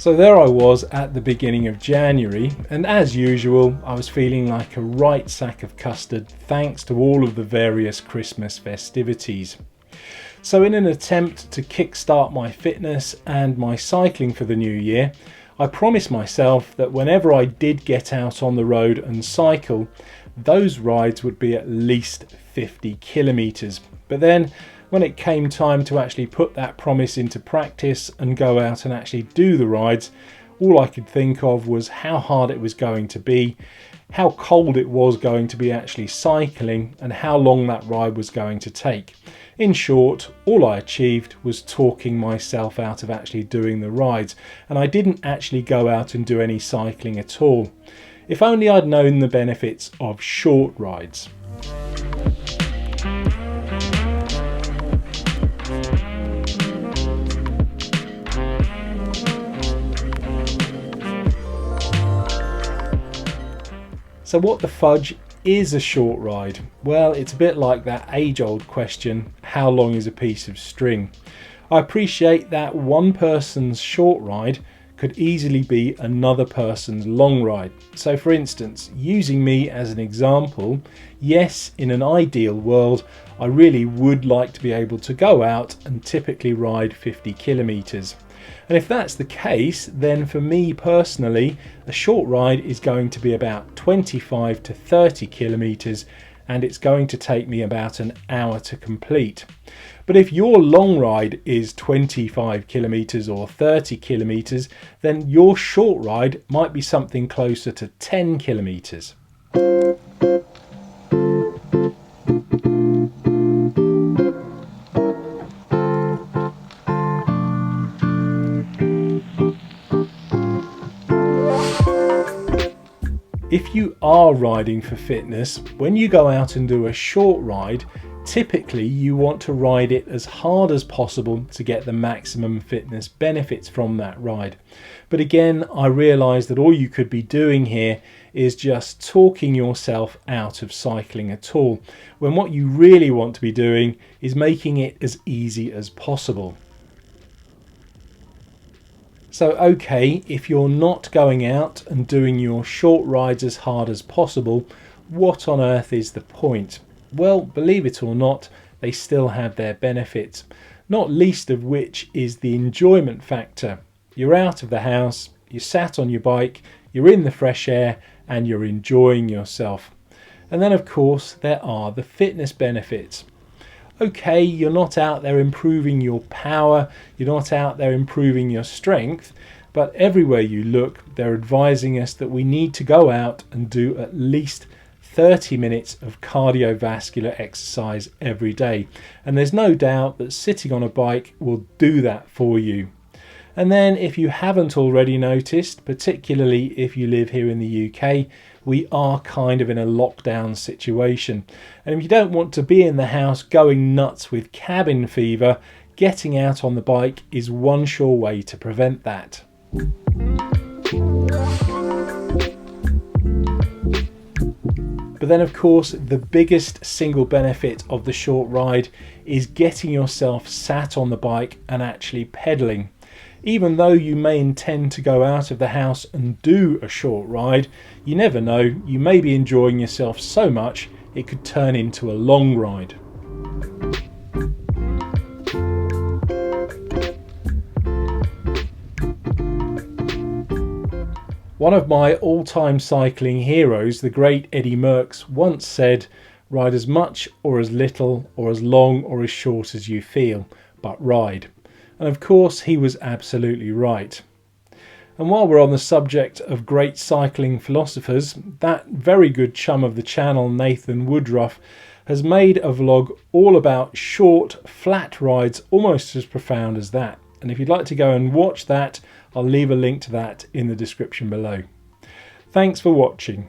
So there I was at the beginning of January, and as usual I was feeling like a right sack of custard thanks to all of the various Christmas festivities. So in an attempt to kickstart my fitness and my cycling for the new year, I promised myself that whenever I did get out on the road and cycle, those rides would be at least 50 kilometers. But then when it came time to actually put that promise into practice and go out and actually do the rides, all I could think of was how hard it was going to be, how cold it was going to be actually cycling, and how long that ride was going to take. In short, all I achieved was talking myself out of actually doing the rides, and I didn't actually go out and do any cycling at all. If only I'd known the benefits of short rides. So what the fudge is a short ride? Well, it's a bit like that age-old question, how long is a piece of string? I appreciate that one person's short ride could easily be another person's long ride. So for instance, using me as an example, yes, in an ideal world, I really would like to be able to go out and typically ride 50 kilometers. And if that's the case, then for me personally, a short ride is going to be about 25 to 30 kilometers, and it's going to take me about an hour to complete. But if your long ride is 25 kilometers or 30 kilometers, then your short ride might be something closer to 10 kilometers. If you are riding for fitness, when you go out and do a short ride, typically you want to ride it as hard as possible to get the maximum fitness benefits from that ride. But again, I realise that all you could be doing here is just talking yourself out of cycling at all, when what you really want to be doing is making it as easy as possible. So okay, if you're not going out and doing your short rides as hard as possible, what on earth is the point? Well, believe it or not, they still have their benefits, not least of which is the enjoyment factor. You're out of the house, you're sat on your bike, you're in the fresh air, and you're enjoying yourself. And then of course there are the fitness benefits. Okay, you're not out there improving your power, you're not out there improving your strength, but everywhere you look, they're advising us that we need to go out and do at least 30 minutes of cardiovascular exercise every day. And there's no doubt that sitting on a bike will do that for you. And then if you haven't already noticed, particularly if you live here in the UK, we are kind of in a lockdown situation. And if you don't want to be in the house going nuts with cabin fever, getting out on the bike is one sure way to prevent that. But then of course, the biggest single benefit of the short ride is getting yourself sat on the bike and actually pedaling. Even though you may intend to go out of the house and do a short ride, you never know, you may be enjoying yourself so much it could turn into a long ride. One of my all-time cycling heroes, the great Eddie Merckx, once said, "Ride as much or as little or as long or as short as you feel, but ride." And of course he was absolutely right. And while we're on the subject of great cycling philosophers, that very good chum of the channel, Nathan Woodruff, has made a vlog all about short, flat rides almost as profound as that. And if you'd like to go and watch that, I'll leave a link to that in the description below. Thanks for watching.